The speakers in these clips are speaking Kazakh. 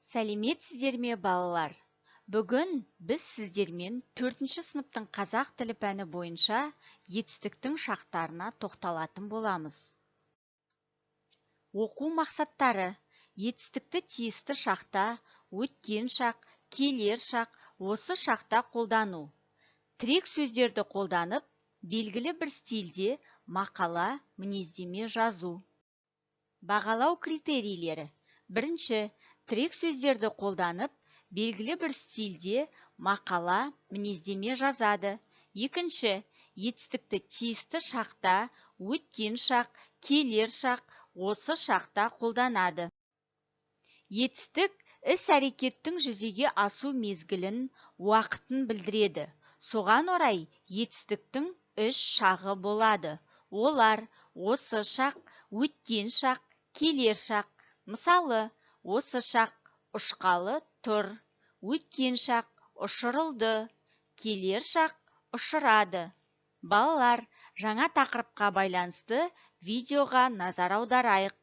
Сәлеметсіздер ме, балалар? Бүгін біз сіздермен 4-ші сыныптың қазақ тілі пәні бойынша етістіктің шақтарына тоқталатын боламыз. Оқу мақсаттары: етістікті тиісті шақта, өткен шақ, келер шақ, осы шақта қолдану. Тірек сөздерді қолданып, белгілі бір стильде мақала, мінездеме жазу. Бағалау критерийлері: бірінші, тірек сөздерді қолданып, белгілі бір стильде мақала, мінездеме жазады. Екінші, етістікті тиісті шақта, өткен шақ, келер шақ, осы шақта қолданады. Етістік іс-әрекеттің жүзеге асу мезгілін, уақытын білдіреді. Соған орай етістіктің 3 шағы болады. Олар: осы шақ, өткен шақ, келер шақ. Мысалы, осы шақ ұшқалы тұр, өткен шақ ұшырылды, келер шақ ұшырады. Балалар, жаңа тақырыпқа байланысты видеоға назар аударайық.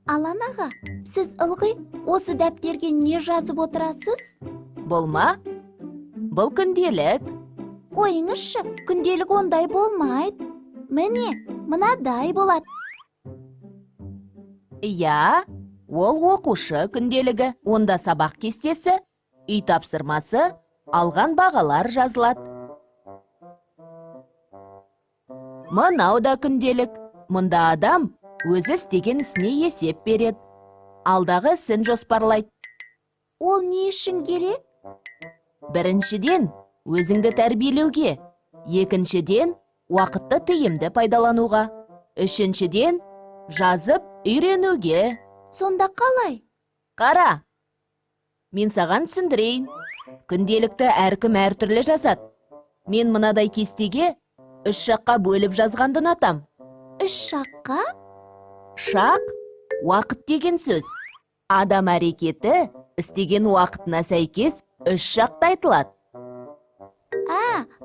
Алан аға, сіз ылғи осы дәптерге не жазып отырасыз? Болма? Бұл күнделік. Қойыңызшы, күнделік ондай болмайды. Міне, мынадай болады. Иә, ол оқушы күнделігі. Онда сабақ кестесі, үй тапсырмасы, алған бағалар жазылады. Мынау да күнделік. Мұнда адам өзі істеген ісіне есеп береді. Алдағы ісін жоспарлайды. Ол не үшін керек? Біріншіден, өзіңді тәрбиелеуге. Екіншіден, уақытты тиімді пайдалануға. Үшіншіден, жазып үйренуге. Сонда қалай? Қара, мен саған түсіндірейін. Күнделікті әркім әртүрлі жазады. Мен мынадай кестеге 3 шаққа бөліп жазғанды ұнатам. 3 шаққа? Шақ – уақыт деген сөз. Адам әрекеті істеген уақытына сәйкес 3 шақта айтылады.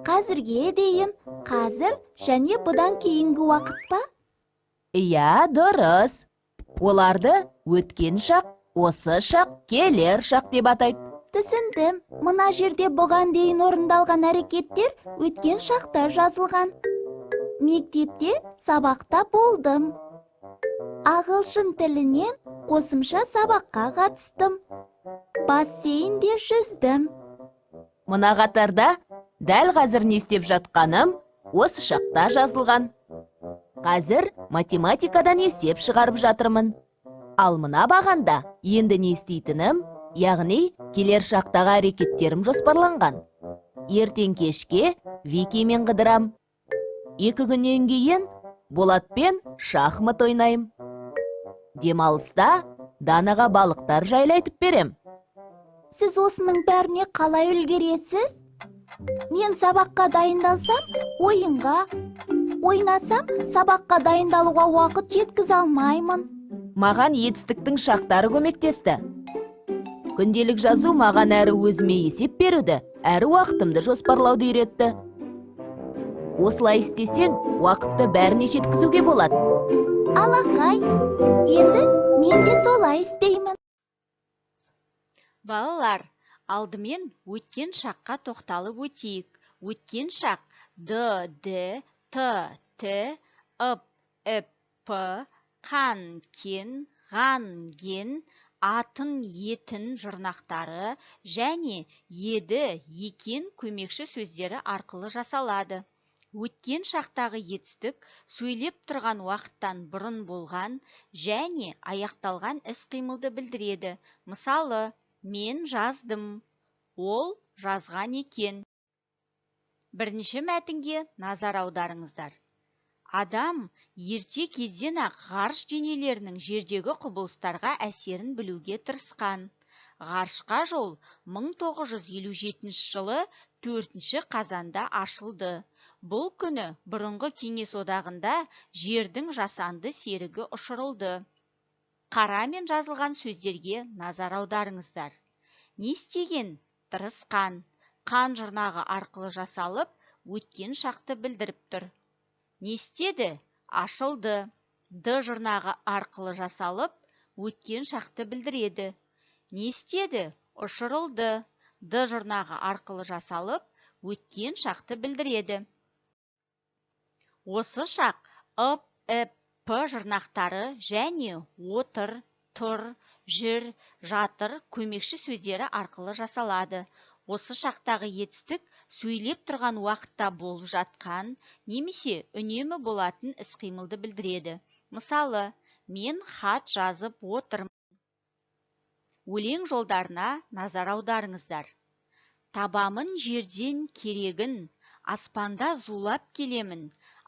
Қазірге дейін, қазір және бұдан кейінгі уақыт па? Иә, дұрыс. Оларды өткен шақ, осы шақ, келер шақ деп атайды. Түсіндім. Мына жерде бұған дейін орындалған әрекеттер өткен шақта жазылған. Мектепте сабақта болдым. Ағылшын тілінен қосымша сабаққа қатыстым. Бассейнде жүздім. Мына қатарда дәл қазір не істеп жатқаным осы шақта жазылған. Қазір математикадан есеп шығарып жатырмын. Ал мына бағанда енді не істейтінім, яғни келер шақтағы әрекеттерім жоспарланған. Ертең кешке Викимен қыдырам. 2 күннен кейін Болатпен шахмат ойнайым. Демалыста Данаға балықтар жайлы айтып берем. Сіз осының бәріне қалай үлгересіз? Мен сабаққа дайындалсам, ойынға, ойнасам, сабаққа дайындалуға уақыт жеткізе алмаймын. Маған етістіктің шақтары көмектесті. Күнделік жазу маған әрі өзіме есеп беруді, әрі уақытымды жоспарлауды үйретті. Осылай істесең, уақытты бәріне жеткізуге болады. Алақай, енді мен де солай істеймін. Балалар, алдымен өткен шаққа тоқталып өтейік. Өткен шақ д, д, т, т, ып, үп, п, қан, кен, ған, ген, атын, етін жұрнақтары және еді, екен көмекші сөздері арқылы жасалады. Өткен шақтағы етістік сөйлеп тұрған уақыттан бұрын болған және аяқталған іс-қимылды білдіреді. Мысалы, мен жаздым, ол жазған екен. Бірінші мәтінге назар аударыңыздар. Адам ерте кезден-ақ ғарыш денелерінің жердегі құбылыстарға әсерін білуге тырысқан. Ғарышқа жол 1957 жылы 4 қазанда ашылды. Бұл күні бұрынғы Кеңес одағында жердің жасанды серігі ұшырылды. Қарамен жазылған сөздерге назар аударыңыздар. Не істеген? Тырысқан. Қан жұрнағы арқылы жасалып, өткен шақты білдіріп тұр. Не істеді? Ашылды. Д жұрнағы арқылы жасалып, өткен шақты білдіреді. Не істеді? Ұшырылды. Д жұрнағы арқылы жасалып, өткен шақты білдіреді. Осы шақ ып, әп, п жұрнақтары және отыр, тұр, жүр, жатыр көмекші сөздері арқылы жасалады. Осы шақтағы етістік сөйлеп тұрған уақытта болып жатқан, немесе үнемі болатын іс-қимылды білдіреді. Мысалы, мен хат жазып отырмын. Өлең жолдарына назар аударыңыздар. Табамын жерден керегін, аспанда зулап келемін,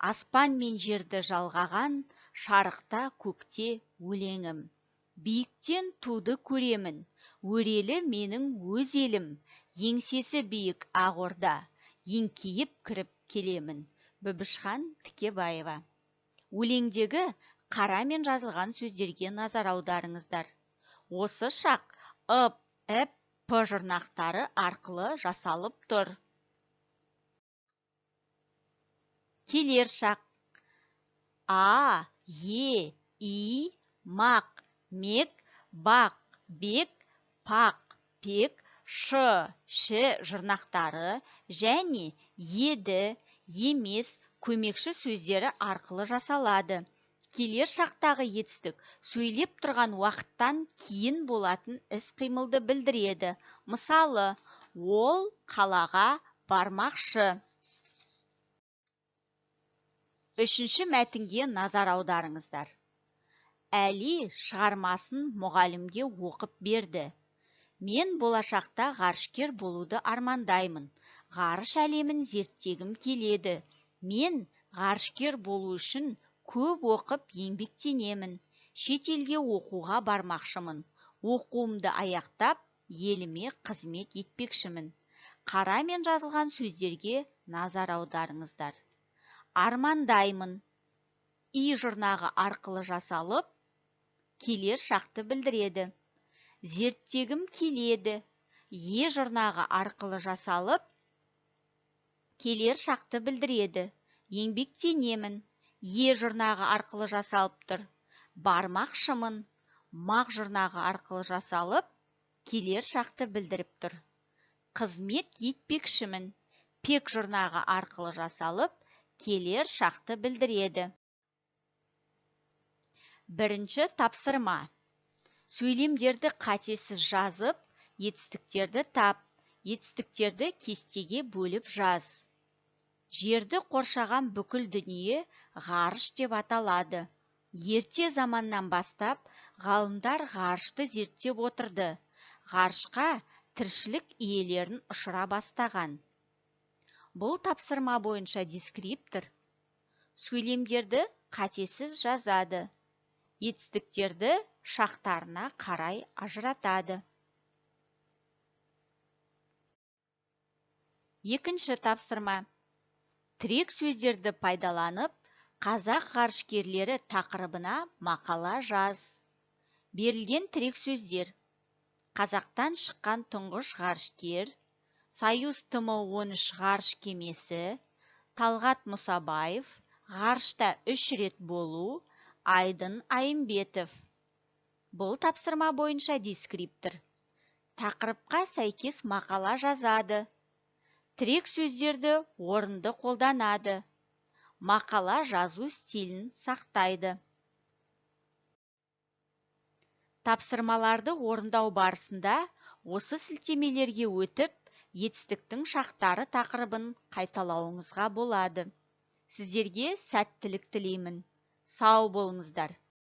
аспан мен жерді жалғаған, шарықта көкте өлеңім. Биіктен туды көремін, өрелі менің өз елім, еңсесі биік ақ орда, еңкейіп кіріп келемін. Бүбішхан Тікебаева. Өлеңдегі қарамен жазылған сөздерге назар аударыңыздар. Осы шақ ып, әп, п жұрнақтары арқылы жасалып тұр. Келер шақ а, е, и, мақ, мек, бақ, бек, пақ, пек, ш, ші жұрнақтары және еді, емес көмекші сөздері арқылы жасалады. Келер шақтағы етістік сөйлеп тұрған уақыттан кейін болатын іс-қимылды білдіреді. Мысалы, ол қалаға бармақшы. Үшінші мәтінге назар аударыңыздар. Әли шығармасын мұғалімге оқып берді. Мен болашақта ғарышкер болуды армандаймын. Ғарыш әлемін зерттегім келеді. Мен ғарышкер болу үшін көп оқып еңбектенемін. Шетелге оқуға бармақшымын. Оқуымды аяқтап, еліме қызмет етпекшімін. Қарамен жазылған сөздерге назар аударыңыздар. Армандаймын. И жұрнағы арқылы жасалып, келер шақты білдіреді. Зерттегім келеді. Е жұрнағы арқылы жасалып, келер шақты білдіреді. Еңбектенемін. Е жұрнағы арқылы жасалып тұр. Бармақшымын. Мақ жұрнағы арқылы жасалып, келер шақты білдіріп тұр. Қызмет етпекшімін. Пек жұрнағы арқылы жасалып, келер шақты білдіреді. Бірінші тапсырма. Сөйлемдерді қатесіз жазып, етістіктерді тап, етістіктерді кестеге бөліп жаз. Жерді қоршаған бүкіл дүние ғарыш деп аталады. Ерте заманнан бастап, ғалымдар ғарышты зерттеп отырды. Ғарышқа тіршілік иелерін ұшыра бастаған. Бұл тапсырма бойынша дескриптор сөйлемдерді қатесіз жазады. Етістіктерді шақтарына қарай ажыратады. Екінші тапсырма. Тірек сөздерді пайдаланып, қазақ ғарышкерлері тақырыбына мақала жаз. Берілген тірек сөздер. Қазақтан шыққан тұңғыш ғарышкер, Союз ТМ-13 ғарыш кемесі, Талғат Мұсабаев, ғарышта 3 рет болу, Айдын Айымбетов. Бұл тапсырма бойынша дескриптор. Тақырыпқа сәйкес мақала жазады. Тірек сөздерді орынды қолданады. Мақала жазу стилін сақтайды. Тапсырмаларды орындау барысында осы сілтемелерге өтіп, етістіктің шақтары тақырыбын қайталауыңызға болады. Сіздерге сәттілік тілеймін. Сау болыңыздар.